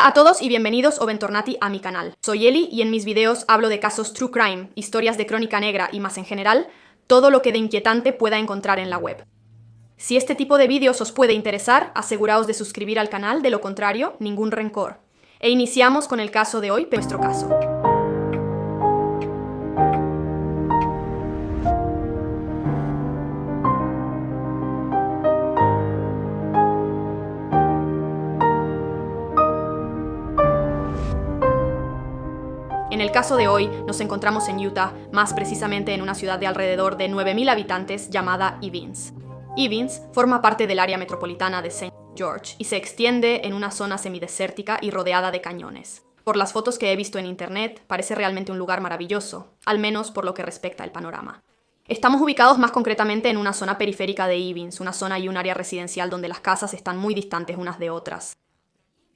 a todos y bienvenidos o bentornati a mi canal. Soy Eli y en mis videos hablo de casos true crime, historias de crónica negra y más en general, todo lo que de inquietante pueda encontrar en la web. Si este tipo de vídeos os puede interesar, aseguraos de suscribir al canal, de lo contrario, ningún rencor. E iniciamos con el caso de hoy, nuestro caso. En el caso de hoy, nos encontramos en Utah, más precisamente en una ciudad de alrededor de 9.000 habitantes llamada Evans. Evans forma parte del área metropolitana de St. George y se extiende en una zona semidesértica y rodeada de cañones. Por las fotos que he visto en internet, parece realmente un lugar maravilloso, al menos por lo que respecta al panorama. Estamos ubicados más concretamente en una zona periférica de Evans, una zona y un área residencial donde las casas están muy distantes unas de otras.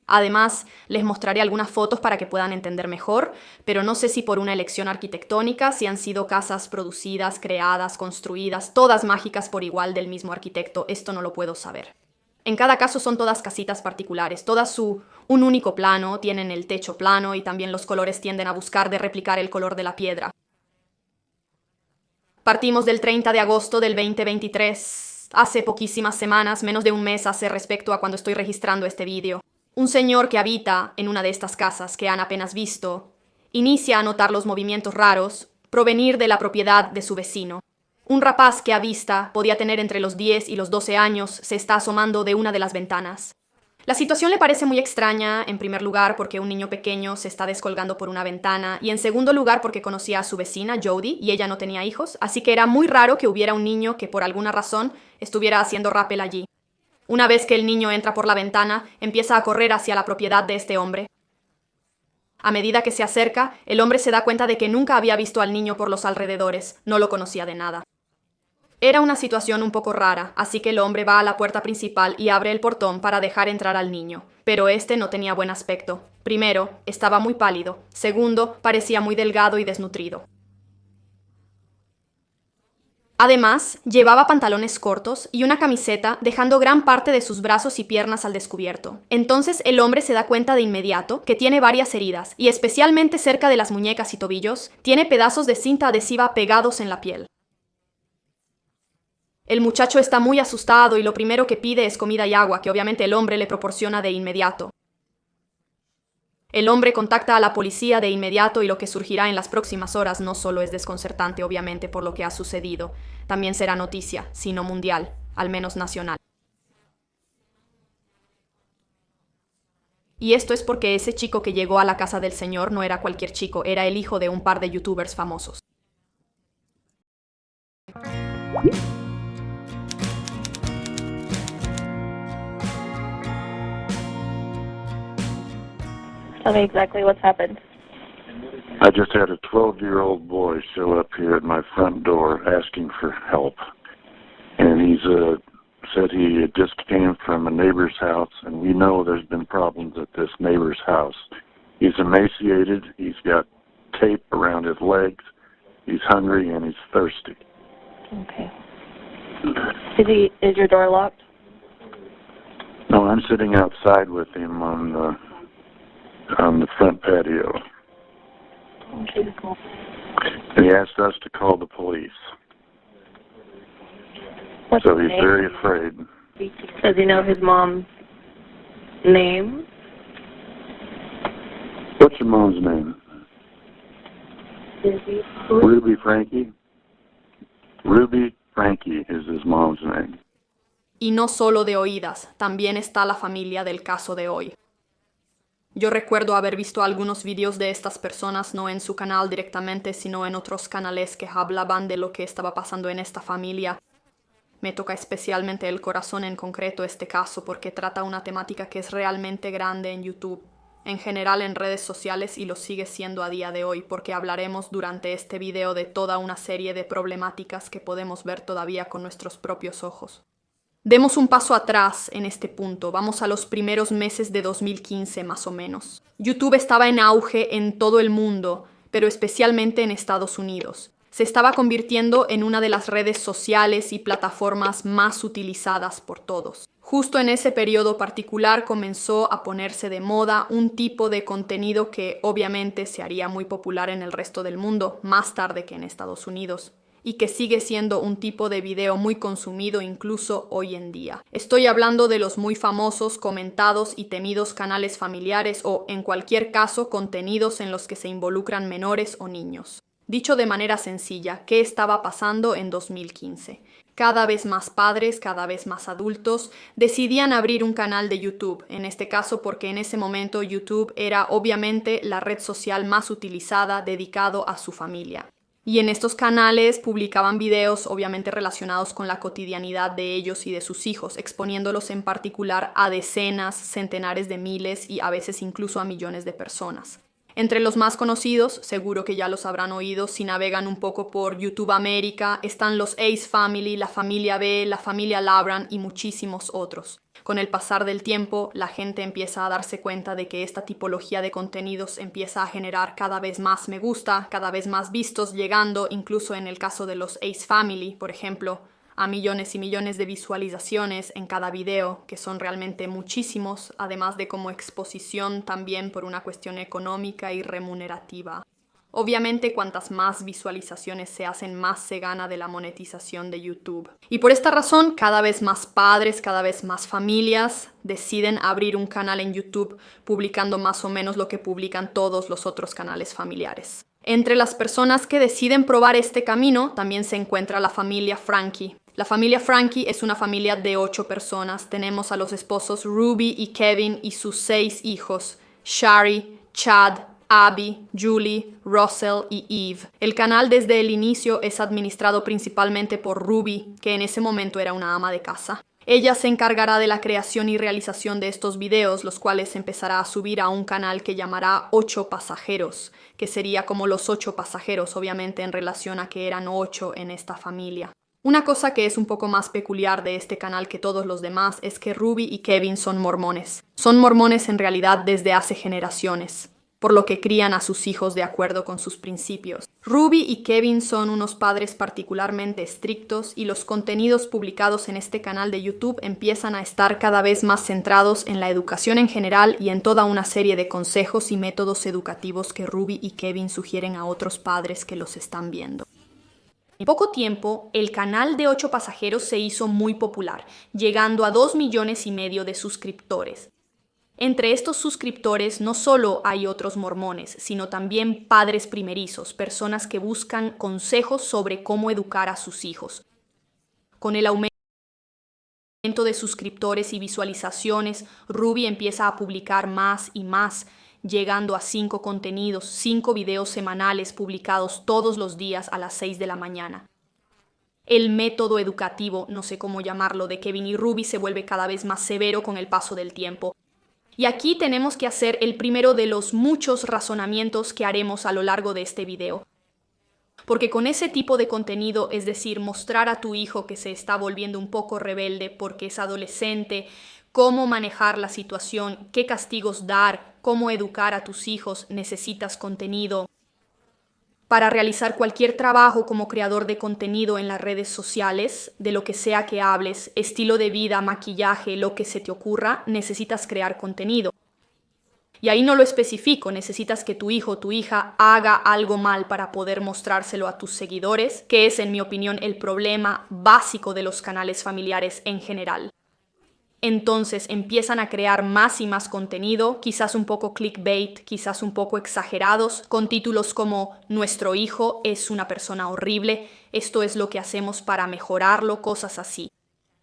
Además, les mostraré algunas fotos para que puedan entender mejor, pero no sé si por una elección arquitectónica, si han sido casas producidas, creadas, construidas, todas mágicas por igual del mismo arquitecto, esto no lo puedo saber. En cada caso son todas casitas particulares, todas un único plano, tienen el techo plano y también los colores tienden a buscar de replicar el color de la piedra. Partimos del 30 de agosto del 2023, hace poquísimas semanas, menos de un mes hace respecto a cuando estoy registrando este vídeo. Un señor que habita en una de estas casas que han apenas visto, inicia a notar los movimientos raros provenir de la propiedad de su vecino. Un rapaz que a vista podía tener entre los 10 y los 12 años se está asomando de una de las ventanas. La situación le parece muy extraña, en primer lugar porque un niño pequeño se está descolgando por una ventana y en segundo lugar porque conocía a su vecina, Jody, y ella no tenía hijos, así que era muy raro que hubiera un niño que por alguna razón estuviera haciendo rappel allí. Una vez que el niño entra por la ventana, empieza a correr hacia la propiedad de este hombre. A medida que se acerca, el hombre se da cuenta de que nunca había visto al niño por los alrededores, no lo conocía de nada. Era una situación un poco rara, así que el hombre va a la puerta principal y abre el portón para dejar entrar al niño. Pero este no tenía buen aspecto. Primero, estaba muy pálido. Segundo, parecía muy delgado y desnutrido. Además, llevaba pantalones cortos y una camiseta, dejando gran parte de sus brazos y piernas al descubierto. Entonces el hombre se da cuenta de inmediato que tiene varias heridas, y especialmente cerca de las muñecas y tobillos, tiene pedazos de cinta adhesiva pegados en la piel. El muchacho está muy asustado y lo primero que pide es comida y agua, que obviamente el hombre le proporciona de inmediato. El hombre contacta a la policía de inmediato y lo que surgirá en las próximas horas no solo es desconcertante, obviamente, por lo que ha sucedido, también será noticia, sino mundial, al menos nacional. Y esto es porque ese chico que llegó a la casa del señor no era cualquier chico, era el hijo de un par de youtubers famosos. Tell me exactly what's happened. I just had a 12-year-old boy show up here at my front door asking for help. And he's said he just came from a neighbor's house, and we know there's been problems at this neighbor's house. He's emaciated, he's got tape around his legs, he's hungry, and he's thirsty. Okay. Is your door locked? No, I'm sitting outside with him on the front patio. Okay, cool. And he asked us to call the police. What's So his he's name? very afraid. Does he know his mom's name? What's your mom's name? Ruby. Ruby Frankie? Ruby Frankie is his mom's name. Y no solo de oídas, también está la familia del caso de hoy. Yo recuerdo haber visto algunos vídeos de estas personas, no en su canal directamente, sino en otros canales que hablaban de lo que estaba pasando en esta familia. Me toca especialmente el corazón en concreto este caso porque trata una temática que es realmente grande en YouTube, en general en redes sociales y lo sigue siendo a día de hoy porque hablaremos durante este video de toda una serie de problemáticas que podemos ver todavía con nuestros propios ojos. Demos un paso atrás en este punto, vamos a los primeros meses de 2015 más o menos. YouTube estaba en auge en todo el mundo, pero especialmente en Estados Unidos. Se estaba convirtiendo en una de las redes sociales y plataformas más utilizadas por todos. Justo en ese periodo particular comenzó a ponerse de moda un tipo de contenido que obviamente se haría muy popular en el resto del mundo, más tarde que en Estados Unidos, y que sigue siendo un tipo de video muy consumido incluso hoy en día. Estoy hablando de los muy famosos, comentados y temidos canales familiares o, en cualquier caso, contenidos en los que se involucran menores o niños. Dicho de manera sencilla, ¿qué estaba pasando en 2015? Cada vez más padres, cada vez más adultos, decidían abrir un canal de YouTube, en este caso porque en ese momento YouTube era obviamente la red social más utilizada dedicado a su familia. Y en estos canales publicaban videos obviamente relacionados con la cotidianidad de ellos y de sus hijos, exponiéndolos en particular a decenas, centenares de miles y a veces incluso a millones de personas. Entre los más conocidos, seguro que ya los habrán oído si navegan un poco por YouTube América, están los Ace Family, la familia B, la familia Labran y muchísimos otros. Con el pasar del tiempo, la gente empieza a darse cuenta de que esta tipología de contenidos empieza a generar cada vez más me gusta, cada vez más vistos, llegando, incluso en el caso de los Ace Family, por ejemplo, a millones y millones de visualizaciones en cada video, que son realmente muchísimos, además de como exposición también por una cuestión económica y remunerativa. Obviamente, cuantas más visualizaciones se hacen, más se gana de la monetización de YouTube. Y por esta razón, cada vez más padres, cada vez más familias deciden abrir un canal en YouTube publicando más o menos lo que publican todos los otros canales familiares. Entre las personas que deciden probar este camino también se encuentra la familia Frankie. La familia Frankie es una familia de 8 personas. Tenemos a los esposos Ruby y Kevin y sus 6 hijos, Shari, Chad, Abby, Julie, Russell y Eve. El canal desde el inicio es administrado principalmente por Ruby, que en ese momento era una ama de casa. Ella se encargará de la creación y realización de estos videos, los cuales empezará a subir a un canal que llamará 8 pasajeros, que sería como los 8 pasajeros, obviamente en relación a que eran 8 en esta familia. Una cosa que es un poco más peculiar de este canal que todos los demás es que Ruby y Kevin son mormones. Son mormones en realidad desde hace generaciones, por lo que crían a sus hijos de acuerdo con sus principios. Ruby y Kevin son unos padres particularmente estrictos y los contenidos publicados en este canal de YouTube empiezan a estar cada vez más centrados en la educación en general y en toda una serie de consejos y métodos educativos que Ruby y Kevin sugieren a otros padres que los están viendo. En poco tiempo, el canal de 8 pasajeros se hizo muy popular, llegando a 2,5 millones de suscriptores. Entre estos suscriptores no solo hay otros mormones, sino también padres primerizos, personas que buscan consejos sobre cómo educar a sus hijos. Con el aumento de suscriptores y visualizaciones, Ruby empieza a publicar más y más, llegando a 5 contenidos, 5 videos semanales publicados todos los días a las 6 de la mañana. El método educativo, no sé cómo llamarlo, de Kevin y Ruby se vuelve cada vez más severo con el paso del tiempo. Y aquí tenemos que hacer el primero de los muchos razonamientos que haremos a lo largo de este video. Porque con ese tipo de contenido, es decir, mostrar a tu hijo que se está volviendo un poco rebelde porque es adolescente, cómo manejar la situación, qué castigos dar, cómo educar a tus hijos, necesitas contenido. Para realizar cualquier trabajo como creador de contenido en las redes sociales, de lo que sea que hables, estilo de vida, maquillaje, lo que se te ocurra, necesitas crear contenido. Y ahí no lo especifico, necesitas que tu hijo o tu hija haga algo mal para poder mostrárselo a tus seguidores, que es, en mi opinión, el problema básico de los canales familiares en general. Entonces empiezan a crear más y más contenido, quizás un poco clickbait, quizás un poco exagerados, con títulos como "Nuestro hijo es una persona horrible, esto es lo que hacemos para mejorarlo", cosas así.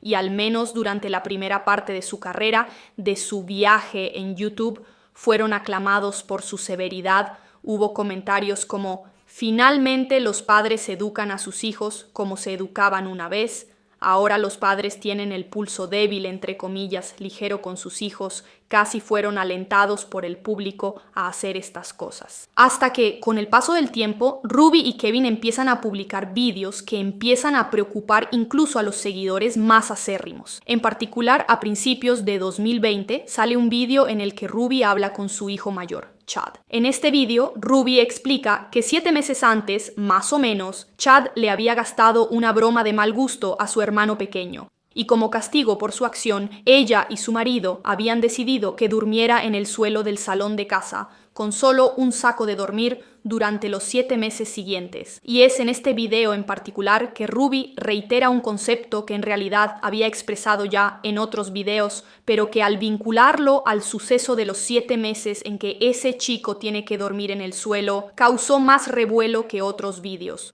Y al menos durante la primera parte de su carrera, de su viaje en YouTube, fueron aclamados por su severidad. Hubo comentarios como "Finalmente los padres educan a sus hijos como se educaban una vez", "Ahora los padres tienen el pulso débil, entre comillas, ligero con sus hijos", casi fueron alentados por el público a hacer estas cosas. Hasta que, con el paso del tiempo, Ruby y Kevin empiezan a publicar vídeos que empiezan a preocupar incluso a los seguidores más acérrimos. En particular, a principios de 2020, sale un vídeo en el que Ruby habla con su hijo mayor, Chad. En este vídeo, Ruby explica que 7 meses antes, más o menos, Chad le había gastado una broma de mal gusto a su hermano pequeño. Y como castigo por su acción, ella y su marido habían decidido que durmiera en el suelo del salón de casa, con solo un saco de dormir durante los 7 meses siguientes. Y es en este video en particular que Ruby reitera un concepto que en realidad había expresado ya en otros videos, pero que al vincularlo al suceso de los 7 meses en que ese chico tiene que dormir en el suelo, causó más revuelo que otros videos.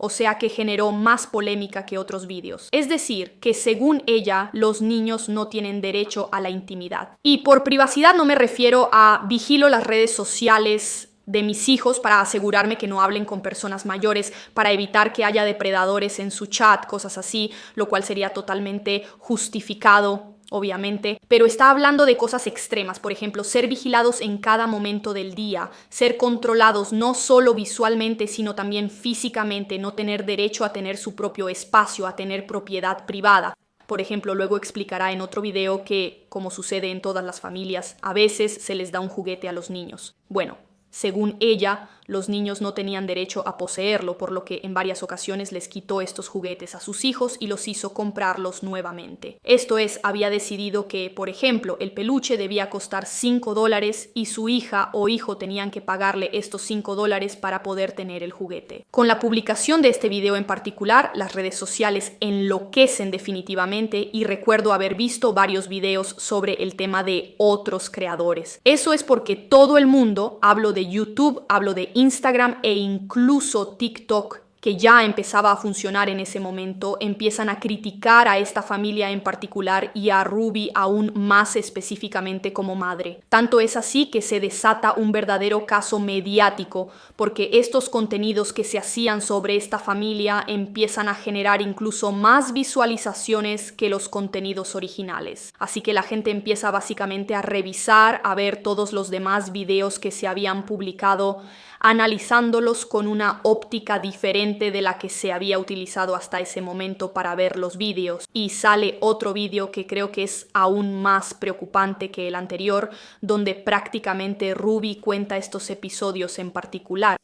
O sea que generó más polémica que otros vídeos. Es decir, que según ella, los niños no tienen derecho a la intimidad. Y por privacidad no me refiero a vigilo las redes sociales de mis hijos para asegurarme que no hablen con personas mayores, para evitar que haya depredadores en su chat, cosas así, lo cual sería totalmente justificado, obviamente, pero está hablando de cosas extremas, por ejemplo, ser vigilados en cada momento del día, ser controlados no solo visualmente, sino también físicamente, no tener derecho a tener su propio espacio, a tener propiedad privada. Por ejemplo, luego explicará en otro video que, como sucede en todas las familias, a veces se les da un juguete a los niños. Bueno, según ella, los niños no tenían derecho a poseerlo, por lo que en varias ocasiones les quitó estos juguetes a sus hijos y los hizo comprarlos nuevamente. Esto es, había decidido que, por ejemplo, el peluche debía costar $5 y su hija o hijo tenían que pagarle estos $5 para poder tener el juguete. Con la publicación de este video en particular, las redes sociales enloquecen definitivamente y recuerdo haber visto varios videos sobre el tema de otros creadores. Eso es porque todo el mundo, hablo de YouTube, hablo de Instagram e incluso TikTok, que ya empezaba a funcionar en ese momento, empiezan a criticar a esta familia en particular y a Ruby aún más específicamente como madre. Tanto es así que se desata un verdadero caso mediático, porque estos contenidos que se hacían sobre esta familia empiezan a generar incluso más visualizaciones que los contenidos originales. Así que la gente empieza básicamente a revisar, a ver todos los demás videos que se habían publicado, analizándolos con una óptica diferente de la que se había utilizado hasta ese momento para ver los vídeos. Y sale otro vídeo que creo que es aún más preocupante que el anterior, donde prácticamente Ruby cuenta estos episodios en particular.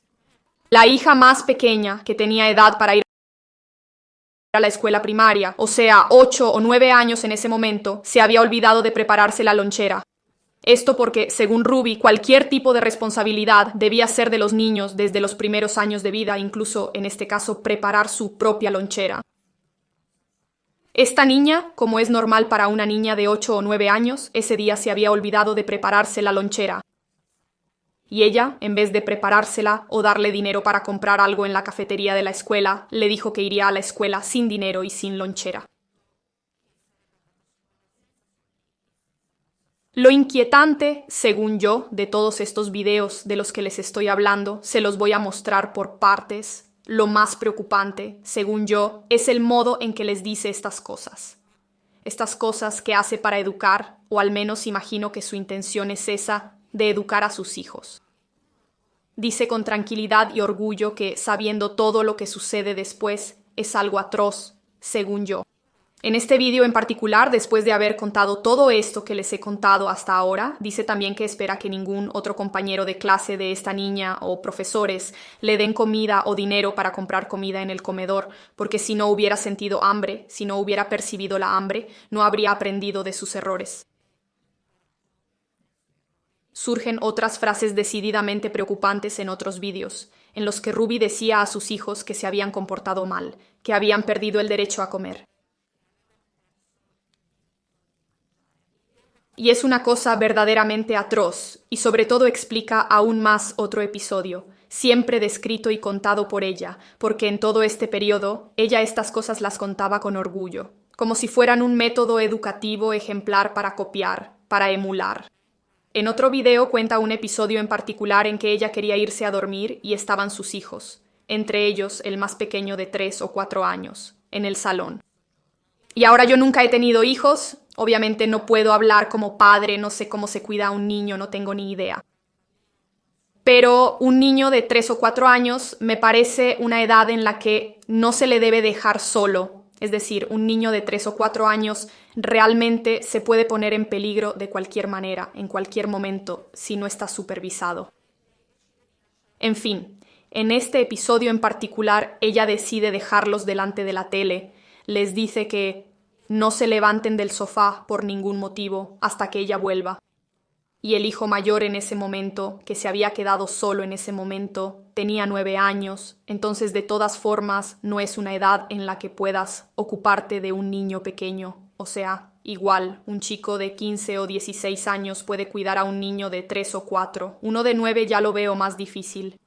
La hija más pequeña, que tenía edad para ir a la escuela primaria, o sea, 8 o 9 años en ese momento, se había olvidado de prepararse la lonchera. Esto porque, según Ruby, cualquier tipo de responsabilidad debía ser de los niños desde los primeros años de vida, incluso en este caso preparar su propia lonchera. Esta niña, como es normal para una niña de 8 o 9 años, ese día se había olvidado de prepararse la lonchera. Y ella, en vez de preparársela o darle dinero para comprar algo en la cafetería de la escuela, le dijo que iría a la escuela sin dinero y sin lonchera. Lo inquietante, según yo, de todos estos videos de los que les estoy hablando, se los voy a mostrar por partes. Lo más preocupante, según yo, es el modo en que les dice estas cosas. Estas cosas que hace para educar, o al menos imagino que su intención es esa, de educar a sus hijos. Dice con tranquilidad y orgullo que, sabiendo todo lo que sucede después, es algo atroz, según yo. En este vídeo en particular, después de haber contado todo esto que les he contado hasta ahora, dice también que espera que ningún otro compañero de clase de esta niña o profesores le den comida o dinero para comprar comida en el comedor, porque si no hubiera sentido hambre, si no hubiera percibido la hambre, no habría aprendido de sus errores. Surgen otras frases decididamente preocupantes en otros vídeos, en los que Ruby decía a sus hijos que se habían comportado mal, que habían perdido el derecho a comer. Y es una cosa verdaderamente atroz, y sobre todo explica aún más otro episodio, siempre descrito y contado por ella, porque en todo este periodo, ella estas cosas las contaba con orgullo, como si fueran un método educativo ejemplar para copiar, para emular. En otro video cuenta un episodio en particular en que ella quería irse a dormir y estaban sus hijos, entre ellos el más pequeño de 3 o 4 años, en el salón. Y ahora yo nunca he tenido hijos, obviamente no puedo hablar como padre, no sé cómo se cuida a un niño, no tengo ni idea. Pero un niño de 3 o 4 años me parece una edad en la que no se le debe dejar solo. Es decir, un niño de 3 o 4 años realmente se puede poner en peligro de cualquier manera, en cualquier momento, si no está supervisado. En fin, en este episodio en particular, ella decide dejarlos delante de la tele. Les dice que no se levanten del sofá por ningún motivo hasta que ella vuelva. Y el hijo mayor en ese momento, que se había quedado solo en ese momento, tenía 9 años, entonces de todas formas no es una edad en la que puedas ocuparte de un niño pequeño. O sea, igual, un chico de 15 o 16 años puede cuidar a un niño de 3 o 4. Uno de 9 ya lo veo más difícil.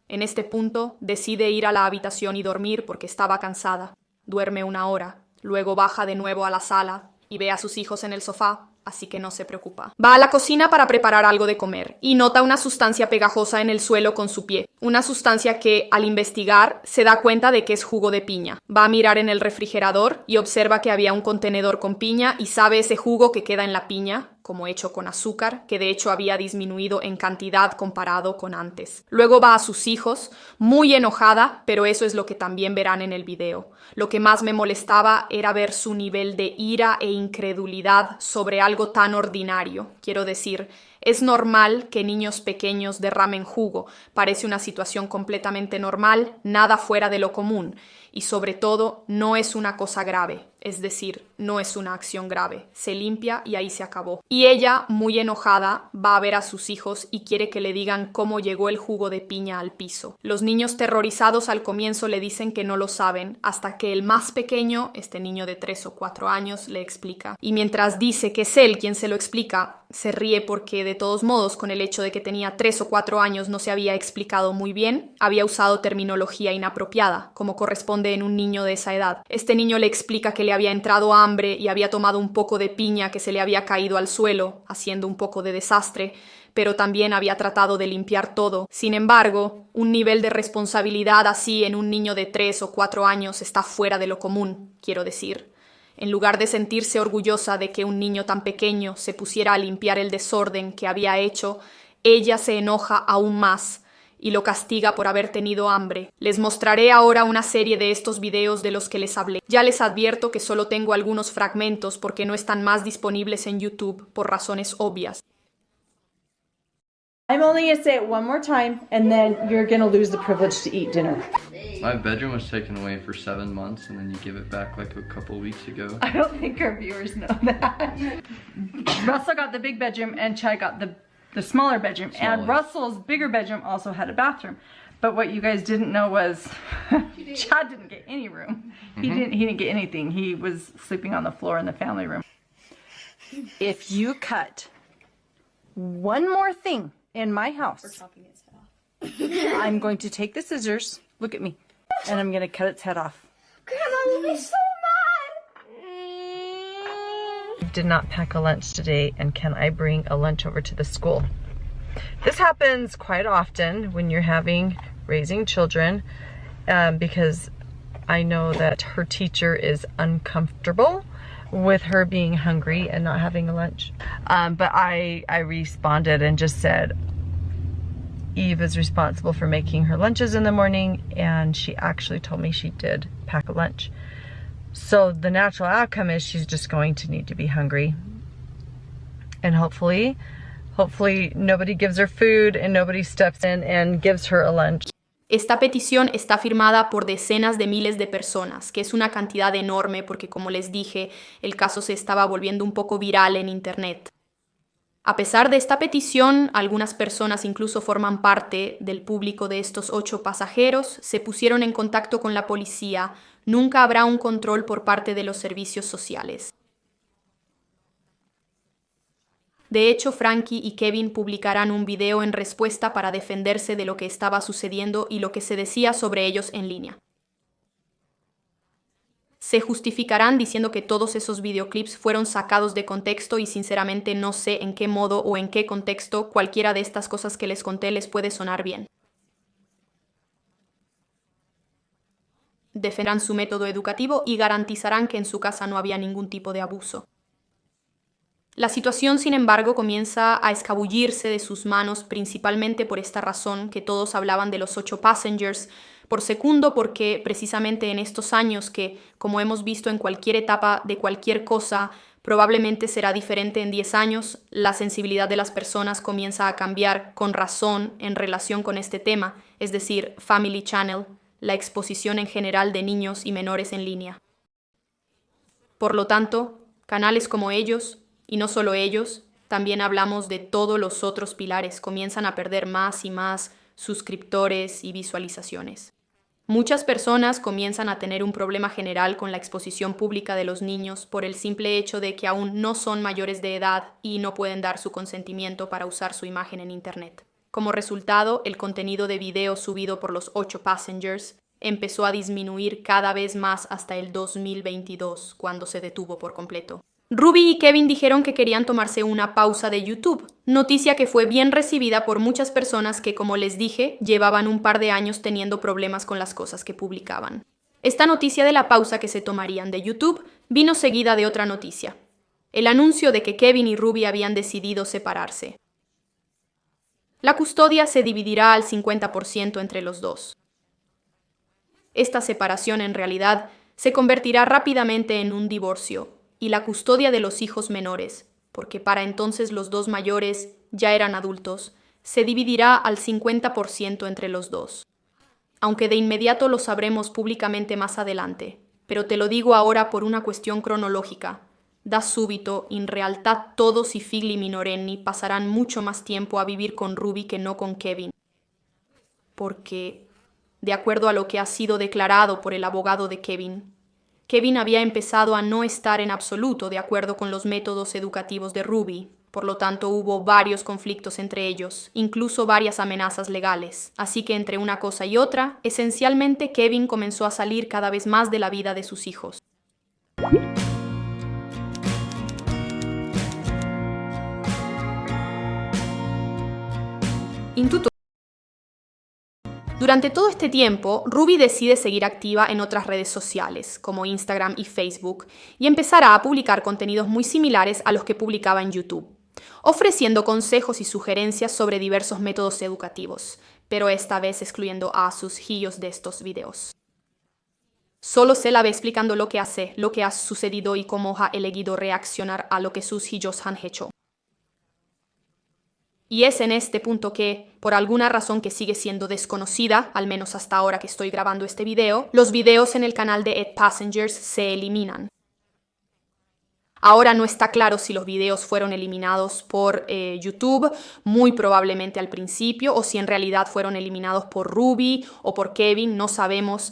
En este punto, decide ir a la habitación y dormir porque estaba cansada. Duerme 1 hora, luego baja de nuevo a la sala y ve a sus hijos en el sofá, así que no se preocupa. Va a la cocina para preparar algo de comer y nota una sustancia pegajosa en el suelo con su pie. Una sustancia que, al investigar, se da cuenta de que es jugo de piña. Va a mirar en el refrigerador y observa que había un contenedor con piña y sabe ese jugo que queda en la piña, como hecho con azúcar, que de hecho había disminuido en cantidad comparado con antes. Luego va a sus hijos, muy enojada, pero eso es lo que también verán en el video. Lo que más me molestaba era ver su nivel de ira e incredulidad sobre algo tan ordinario. Quiero decir, es normal que niños pequeños derramen jugo. Parece una situación completamente normal, nada fuera de lo común. Y sobre todo, no es una cosa grave. Es decir, no es una acción grave. Se limpia y ahí se acabó. Y ella, muy enojada, va a ver a sus hijos y quiere que le digan cómo llegó el jugo de piña al piso. Los niños terrorizados al comienzo le dicen que no lo saben, hasta que el más pequeño, este niño de 3 o 4 años, le explica. Y mientras dice que es él quien se lo explica, se ríe porque de todos modos, con el hecho de que tenía 3 o 4 años no se había explicado muy bien, había usado terminología inapropiada, como corresponde en un niño de esa edad. Este niño le explica que le había entrado hambre y había tomado un poco de piña que se le había caído al suelo, haciendo un poco de desastre, pero también había tratado de limpiar todo. Sin embargo, un nivel de responsabilidad así en un niño de 3 o 4 años está fuera de lo común, quiero decir. En lugar de sentirse orgullosa de que un niño tan pequeño se pusiera a limpiar el desorden que había hecho, ella se enoja aún más y lo castiga por haber tenido hambre. Les mostraré ahora una serie de estos videos de los que les hablé. Ya les advierto que solo tengo algunos fragmentos porque no están más disponibles en YouTube por razones obvias. I'm only going to say it one more time, and then you're going to lose the privilege to eat dinner. My bedroom was taken away for 7 months, and then you give it back like a couple weeks ago. I don't think our viewers know that. Russell got the big bedroom, and Chad got the smaller bedroom. And Smaller. Russell's bigger bedroom also had a bathroom. But what you guys didn't know was Chad didn't get any room. He didn't get anything. He was sleeping on the floor in the family room. If you cut one more thing in my house, I'm going to take the scissors, look at me, and I'm going to cut its head off. Grandma will be so mad. Did not pack a lunch today, and can I bring a lunch over to the school? This happens quite often when you're raising children, because I know that her teacher is uncomfortable with her being hungry and not having a lunch. But I responded and just said, Eve is responsible for making her lunches in the morning, and she actually told me she did pack a lunch. So the natural outcome is she's just going to need to be hungry. And hopefully nobody gives her food and nobody steps in and gives her a lunch. Esta petición está firmada por decenas de miles de personas, que es una cantidad enorme porque, como les dije, el caso se estaba volviendo un poco viral en Internet. A pesar de esta petición, algunas personas incluso forman parte del público de estos 8 pasajeros, se pusieron en contacto con la policía. Nunca habrá un control por parte de los servicios sociales. De hecho, Frankie y Kevin publicarán un video en respuesta para defenderse de lo que estaba sucediendo y lo que se decía sobre ellos en línea. Se justificarán diciendo que todos esos videoclips fueron sacados de contexto y sinceramente no sé en qué modo o en qué contexto cualquiera de estas cosas que les conté les puede sonar bien. Defenderán su método educativo y garantizarán que en su casa no había ningún tipo de abuso. La situación, sin embargo, comienza a escabullirse de sus manos principalmente por esta razón que todos hablaban de los 8 passengers por segundo, porque precisamente en estos años que, como hemos visto en cualquier etapa de cualquier cosa, probablemente será diferente en 10 años, la sensibilidad de las personas comienza a cambiar con razón en relación con este tema, es decir, Family Channel, la exposición en general de niños y menores en línea. Por lo tanto, canales como ellos, y no solo ellos, también hablamos de todos los otros pilares, comienzan a perder más y más suscriptores y visualizaciones. Muchas personas comienzan a tener un problema general con la exposición pública de los niños por el simple hecho de que aún no son mayores de edad y no pueden dar su consentimiento para usar su imagen en Internet. Como resultado, el contenido de video subido por los 8 Passengers empezó a disminuir cada vez más hasta el 2022, cuando se detuvo por completo. Ruby y Kevin dijeron que querían tomarse una pausa de YouTube, noticia que fue bien recibida por muchas personas que, como les dije, llevaban un par de años teniendo problemas con las cosas que publicaban. Esta noticia de la pausa que se tomarían de YouTube vino seguida de otra noticia: el anuncio de que Kevin y Ruby habían decidido separarse. La custodia se dividirá al 50% entre los dos. Esta separación en realidad se convertirá rápidamente en un divorcio, y la custodia de los hijos menores, porque para entonces los dos mayores ya eran adultos, se dividirá al 50% entre los dos. Aunque de inmediato lo sabremos públicamente más adelante, pero te lo digo ahora por una cuestión cronológica. Da súbito, in realtà todos i figli minorenni pasarán mucho más tiempo a vivir con Ruby que no con Kevin. Porque, de acuerdo a lo que ha sido declarado por el abogado de Kevin había empezado a no estar en absoluto de acuerdo con los métodos educativos de Ruby. Por lo tanto, hubo varios conflictos entre ellos, incluso varias amenazas legales. Así que entre una cosa y otra, esencialmente Kevin comenzó a salir cada vez más de la vida de sus hijos. Durante todo este tiempo, Ruby decide seguir activa en otras redes sociales, como Instagram y Facebook, y empezará a publicar contenidos muy similares a los que publicaba en YouTube, ofreciendo consejos y sugerencias sobre diversos métodos educativos, pero esta vez excluyendo a sus hijos de estos videos. Solo se la ve explicando lo que hace, lo que ha sucedido y cómo ha elegido reaccionar a lo que sus hijos han hecho. Y es en este punto que, por alguna razón que sigue siendo desconocida, al menos hasta ahora que estoy grabando este video, los videos en el canal de 8 Passengers se eliminan. Ahora no está claro si los videos fueron eliminados por YouTube, muy probablemente al principio, o si en realidad fueron eliminados por Ruby o por Kevin. No sabemos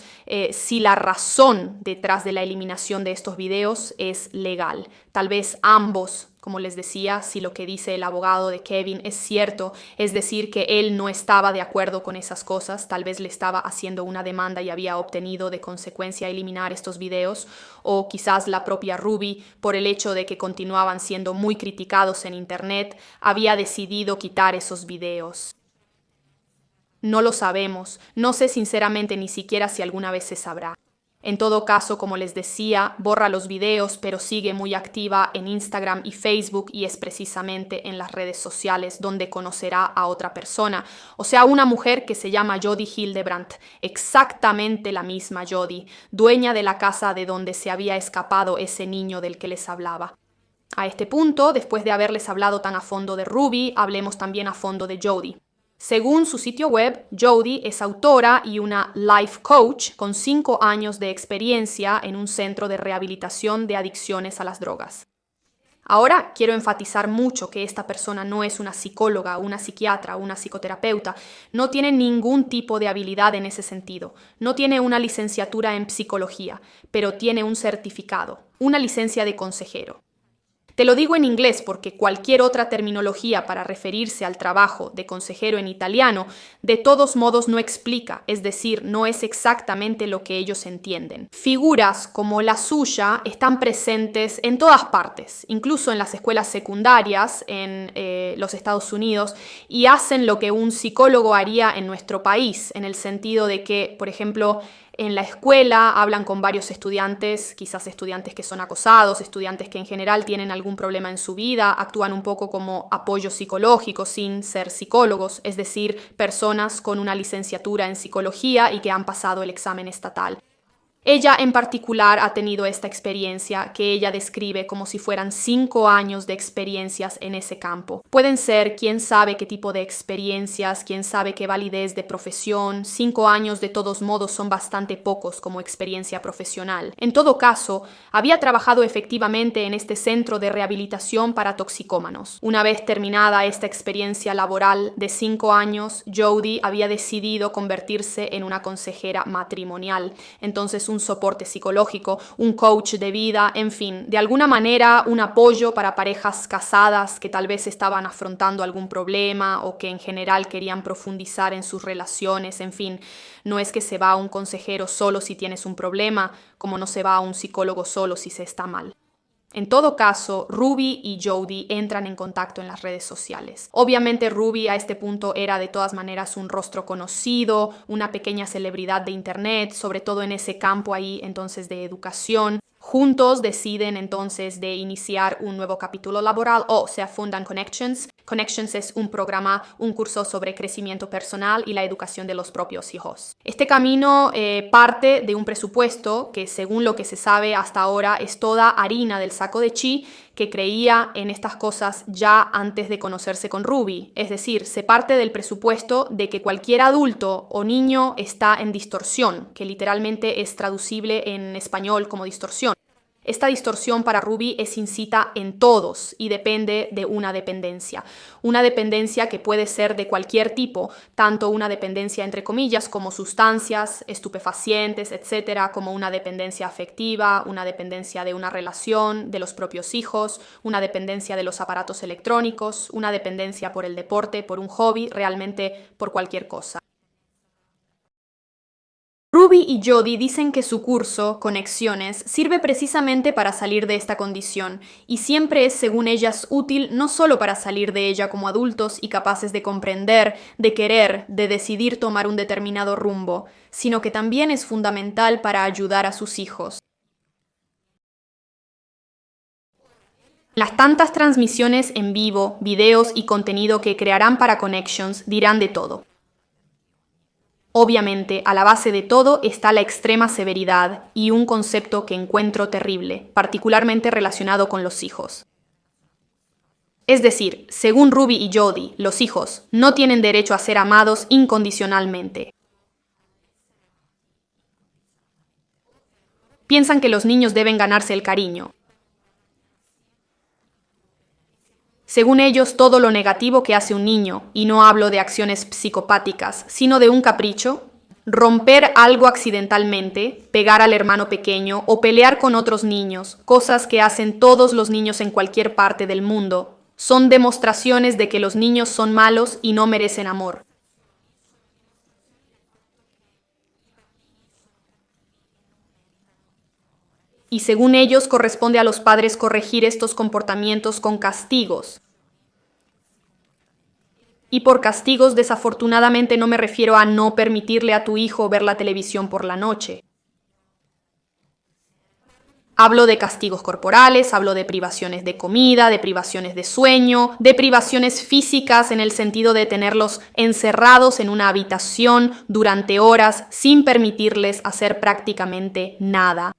si la razón detrás de la eliminación de estos videos es legal. Tal vez ambos, como les decía, si lo que dice el abogado de Kevin es cierto, es decir, que él no estaba de acuerdo con esas cosas, tal vez le estaba haciendo una demanda y había obtenido de consecuencia eliminar estos videos, o quizás la propia Ruby, por el hecho de que continuaban siendo muy criticados en Internet, había decidido quitar esos videos. No lo sabemos, no sé sinceramente ni siquiera si alguna vez se sabrá. En todo caso, como les decía, borra los videos, pero sigue muy activa en Instagram y Facebook, y es precisamente en las redes sociales donde conocerá a otra persona, o sea, una mujer que se llama Jody Hildebrandt, exactamente la misma Jody, dueña de la casa de donde se había escapado ese niño del que les hablaba. A este punto, después de haberles hablado tan a fondo de Ruby, hablemos también a fondo de Jody. Según su sitio web, Jody es autora y una life coach con 5 años de experiencia en un centro de rehabilitación de adicciones a las drogas. Ahora quiero enfatizar mucho que esta persona no es una psicóloga, una psiquiatra, una psicoterapeuta, no tiene ningún tipo de habilidad en ese sentido, no tiene una licenciatura en psicología, pero tiene un certificado, una licencia de consejero. Te lo digo en inglés porque cualquier otra terminología para referirse al trabajo de consejero en italiano de todos modos no explica, es decir, no es exactamente lo que ellos entienden. Figuras como la suya están presentes en todas partes, incluso en las escuelas secundarias en los Estados Unidos, y hacen lo que un psicólogo haría en nuestro país, en el sentido de que, por ejemplo, en la escuela hablan con varios estudiantes, quizás estudiantes que son acosados, estudiantes que en general tienen algún problema en su vida, actúan un poco como apoyo psicológico sin ser psicólogos, es decir, personas con una licenciatura en psicología y que han pasado el examen estatal. Ella en particular ha tenido esta experiencia que ella describe como si fueran 5 años de experiencias en ese campo. Pueden ser quién sabe qué tipo de experiencias, quién sabe qué validez de profesión. 5 años de todos modos son bastante pocos como experiencia profesional. En todo caso, había trabajado efectivamente en este centro de rehabilitación para toxicómanos. Una vez terminada esta experiencia laboral de 5 años, Jodi había decidido convertirse en una consejera matrimonial. Entonces, un soporte psicológico, un coach de vida, en fin, de alguna manera un apoyo para parejas casadas que tal vez estaban afrontando algún problema o que en general querían profundizar en sus relaciones, en fin, no es que se va a un consejero solo si tienes un problema, como no se va a un psicólogo solo si se está mal. En todo caso, Ruby y Jodi entran en contacto en las redes sociales. Obviamente Ruby a este punto era de todas maneras un rostro conocido, una pequeña celebridad de internet, sobre todo en ese campo ahí entonces de educación. Juntos deciden entonces de iniciar un nuevo capítulo laboral o se fundan Connections. Connections es un programa, un curso sobre crecimiento personal y la educación de los propios hijos. Este camino parte de un presupuesto que, según lo que se sabe hasta ahora, es toda harina del saco de Chi, que creía en estas cosas ya antes de conocerse con Ruby. Es decir, se parte del presupuesto de que cualquier adulto o niño está en distorsión, que literalmente es traducible en español como distorsión. Esta distorsión para Ruby es incita en todos y depende de una dependencia. Una dependencia que puede ser de cualquier tipo, tanto una dependencia entre comillas como sustancias, estupefacientes, etcétera, como una dependencia afectiva, una dependencia de una relación, de los propios hijos, una dependencia de los aparatos electrónicos, una dependencia por el deporte, por un hobby, realmente por cualquier cosa. Ruby y Jodi dicen que su curso, Conexiones, sirve precisamente para salir de esta condición y siempre es, según ellas, útil no solo para salir de ella como adultos y capaces de comprender, de querer, de decidir tomar un determinado rumbo, sino que también es fundamental para ayudar a sus hijos. Las tantas transmisiones en vivo, videos y contenido que crearán para Connections dirán de todo. Obviamente, a la base de todo está la extrema severidad y un concepto que encuentro terrible, particularmente relacionado con los hijos. Es decir, según Ruby y Jodi, los hijos no tienen derecho a ser amados incondicionalmente. Piensan que los niños deben ganarse el cariño. Según ellos, todo lo negativo que hace un niño, y no hablo de acciones psicopáticas, sino de un capricho, romper algo accidentalmente, pegar al hermano pequeño o pelear con otros niños, cosas que hacen todos los niños en cualquier parte del mundo, son demostraciones de que los niños son malos y no merecen amor. Y según ellos, corresponde a los padres corregir estos comportamientos con castigos. Y por castigos, desafortunadamente, no me refiero a no permitirle a tu hijo ver la televisión por la noche. Hablo de castigos corporales, hablo de privaciones de comida, de privaciones de sueño, de privaciones físicas en el sentido de tenerlos encerrados en una habitación durante horas sin permitirles hacer prácticamente nada.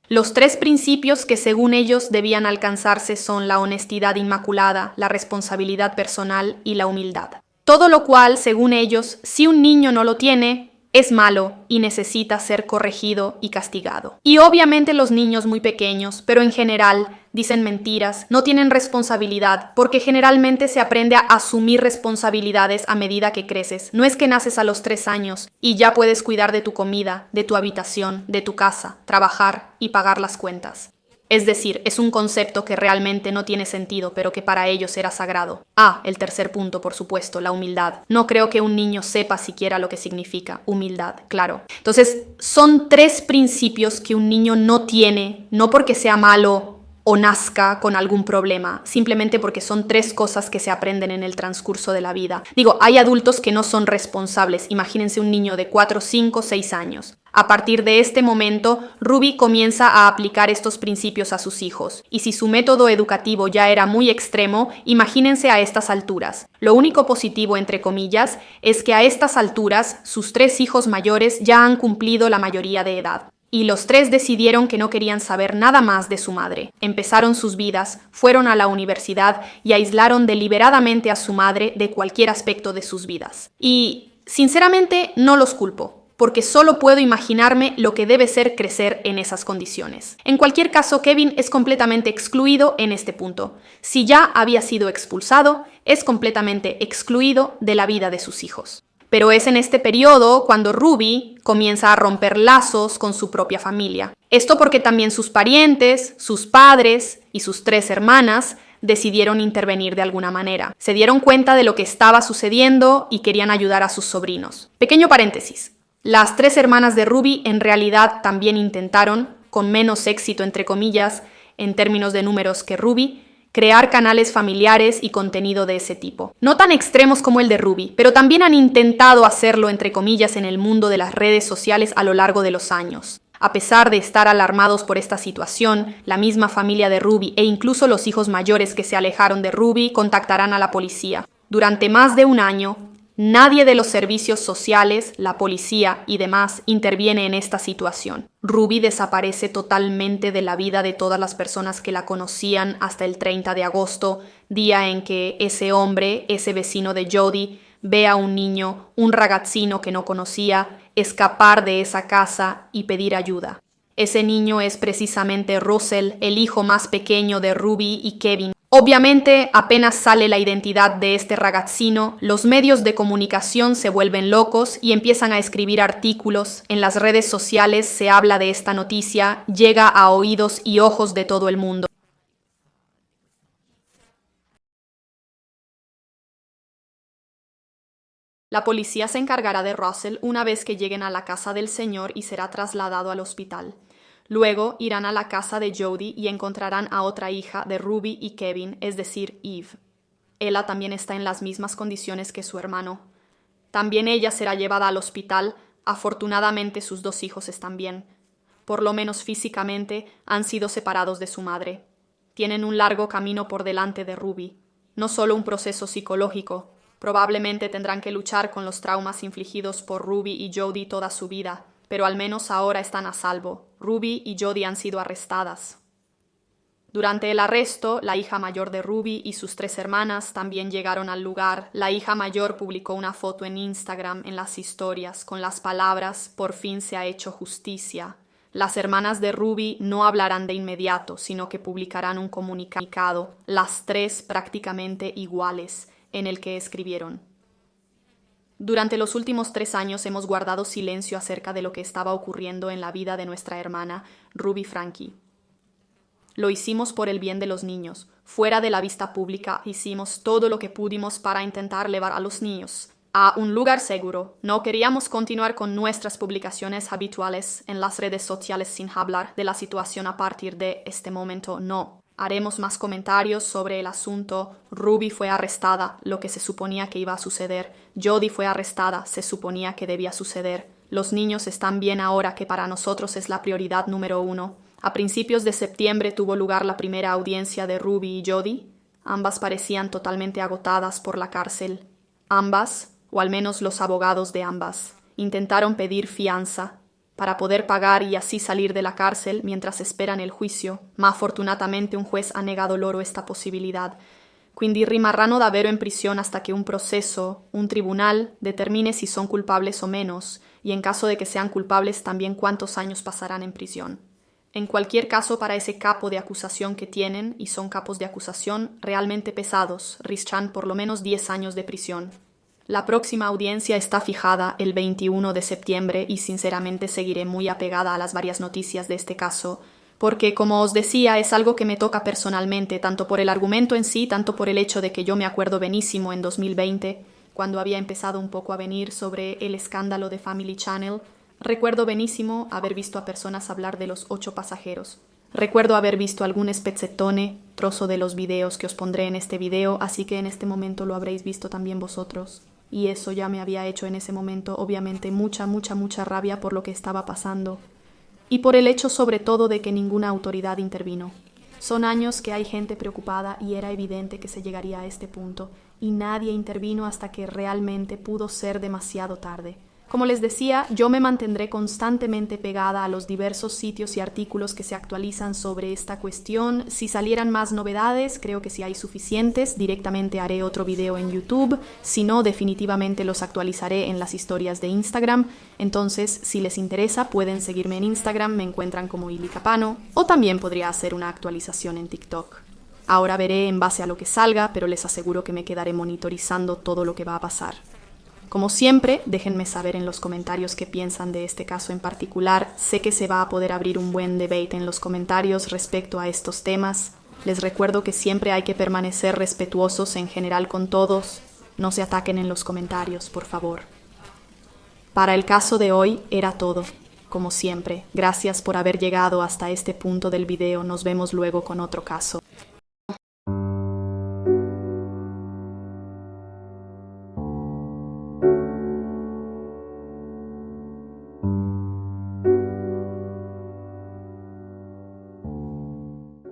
Los 3 principios que según ellos debían alcanzarse son la honestidad inmaculada, la responsabilidad personal y la humildad. Todo lo cual, según ellos, si un niño no lo tiene, es malo y necesita ser corregido y castigado. Y obviamente los niños muy pequeños, pero en general, dicen mentiras, no tienen responsabilidad, porque generalmente se aprende a asumir responsabilidades a medida que creces. No es que naces a los 3 años y ya puedes cuidar de tu comida, de tu habitación, de tu casa, trabajar y pagar las cuentas. Es decir, es un concepto que realmente no tiene sentido, pero que para ellos era sagrado. El tercer punto, por supuesto, la humildad. No creo que un niño sepa siquiera lo que significa humildad, claro. Entonces, son 3 principios que un niño no tiene, no porque sea malo o nazca con algún problema, simplemente porque son 3 cosas que se aprenden en el transcurso de la vida. Digo, hay adultos que no son responsables. Imagínense un niño de 4, 5, 6 años. A partir de este momento, Ruby comienza a aplicar estos principios a sus hijos. Y si su método educativo ya era muy extremo, imagínense a estas alturas. Lo único positivo, entre comillas, es que a estas alturas sus 3 hijos mayores ya han cumplido la mayoría de edad. Y los 3 decidieron que no querían saber nada más de su madre. Empezaron sus vidas, fueron a la universidad y aislaron deliberadamente a su madre de cualquier aspecto de sus vidas. Y, sinceramente, no los culpo, porque solo puedo imaginarme lo que debe ser crecer en esas condiciones. En cualquier caso, Kevin es completamente excluido en este punto. Si ya había sido expulsado, es completamente excluido de la vida de sus hijos. Pero es en este periodo cuando Ruby comienza a romper lazos con su propia familia. Esto porque también sus parientes, sus padres y sus 3 hermanas decidieron intervenir de alguna manera. Se dieron cuenta de lo que estaba sucediendo y querían ayudar a sus sobrinos. Pequeño paréntesis. Las 3 hermanas de Ruby en realidad también intentaron, con menos éxito entre comillas, en términos de números que Ruby, crear canales familiares y contenido de ese tipo. No tan extremos como el de Ruby, pero también han intentado hacerlo entre comillas en el mundo de las redes sociales a lo largo de los años. A pesar de estar alarmados por esta situación, la misma familia de Ruby e incluso los hijos mayores que se alejaron de Ruby contactarán a la policía. Durante más de un año, nadie de los servicios sociales, la policía y demás interviene en esta situación. Ruby desaparece totalmente de la vida de todas las personas que la conocían hasta el 30 de agosto, día en que ese hombre, ese vecino de Jody, ve a un niño, un ragazzino que no conocía, escapar de esa casa y pedir ayuda. Ese niño es precisamente Russell, el hijo más pequeño de Ruby y Kevin. Obviamente, apenas sale la identidad de este ragazzino, los medios de comunicación se vuelven locos y empiezan a escribir artículos. En las redes sociales se habla de esta noticia, llega a oídos y ojos de todo el mundo. La policía se encargará de Russell una vez que lleguen a la casa del señor y será trasladado al hospital. Luego irán a la casa de Jody y encontrarán a otra hija de Ruby y Kevin, es decir, Eve. Ella también está en las mismas condiciones que su hermano. También ella será llevada al hospital. Afortunadamente sus 2 hijos están bien. Por lo menos físicamente han sido separados de su madre. Tienen un largo camino por delante de Ruby. No solo un proceso psicológico. Probablemente tendrán que luchar con los traumas infligidos por Ruby y Jody toda su vida. Pero al menos ahora están a salvo. Ruby y Jody han sido arrestadas. Durante el arresto, la hija mayor de Ruby y sus 3 hermanas también llegaron al lugar. La hija mayor publicó una foto en Instagram en las historias con las palabras «Por fin se ha hecho justicia». Las hermanas de Ruby no hablarán de inmediato, sino que publicarán un comunicado, las 3 prácticamente iguales, en el que escribieron: Durante los últimos 3 años hemos guardado silencio acerca de lo que estaba ocurriendo en la vida de nuestra hermana, Ruby Franke. Lo hicimos por el bien de los niños. Fuera de la vista pública hicimos todo lo que pudimos para intentar llevar a los niños a un lugar seguro. No queríamos continuar con nuestras publicaciones habituales en las redes sociales sin hablar de la situación a partir de este momento. No. Haremos más comentarios sobre el asunto. Ruby fue arrestada, lo que se suponía que iba a suceder. Jody fue arrestada, se suponía que debía suceder. Los niños están bien ahora, que para nosotros es la prioridad número 1. A principios de septiembre tuvo lugar la primera audiencia de Ruby y Jody. Ambas parecían totalmente agotadas por la cárcel. Ambas, o al menos los abogados de ambas, intentaron pedir fianza para poder pagar y así salir de la cárcel mientras esperan el juicio, ma afortunatamente un juez ha negado loro esta posibilidad. Quindi rimarranno davvero en prisión hasta que un proceso, un tribunal, determine si son culpables o menos, y en caso de que sean culpables también cuántos años pasarán en prisión. En cualquier caso, para ese capo de acusación que tienen, y son capos de acusación realmente pesados, riscan por lo menos 10 años de prisión. La próxima audiencia está fijada el 21 de septiembre y sinceramente seguiré muy apegada a las varias noticias de este caso, porque, como os decía, es algo que me toca personalmente, tanto por el argumento en sí, tanto por el hecho de que yo me acuerdo benísimo en 2020, cuando había empezado un poco a venir sobre el escándalo de Family Channel. Recuerdo benísimo haber visto a personas hablar de los 8 pasajeros. Recuerdo haber visto algún spezzettone, trozo de los videos que os pondré en este video, así que en este momento lo habréis visto también vosotros. Y eso ya me había hecho en ese momento, obviamente, mucha rabia por lo que estaba pasando. Y por el hecho sobre todo de que ninguna autoridad intervino. Son años que hay gente preocupada y era evidente que se llegaría a este punto, y nadie intervino hasta que realmente pudo ser demasiado tarde. Como les decía, yo me mantendré constantemente pegada a los diversos sitios y artículos que se actualizan sobre esta cuestión. Si salieran más novedades, creo que si hay suficientes, directamente haré otro video en YouTube. Si no, definitivamente los actualizaré en las historias de Instagram. Entonces, si les interesa, pueden seguirme en Instagram, me encuentran como Ili Capano, o también podría hacer una actualización en TikTok. Ahora veré en base a lo que salga, pero les aseguro que me quedaré monitorizando todo lo que va a pasar. Como siempre, déjenme saber en los comentarios qué piensan de este caso en particular. Sé que se va a poder abrir un buen debate en los comentarios respecto a estos temas. Les recuerdo que siempre hay que permanecer respetuosos en general con todos. No se ataquen en los comentarios, por favor. Para el caso de hoy era todo. Como siempre, gracias por haber llegado hasta este punto del video. Nos vemos luego con otro caso.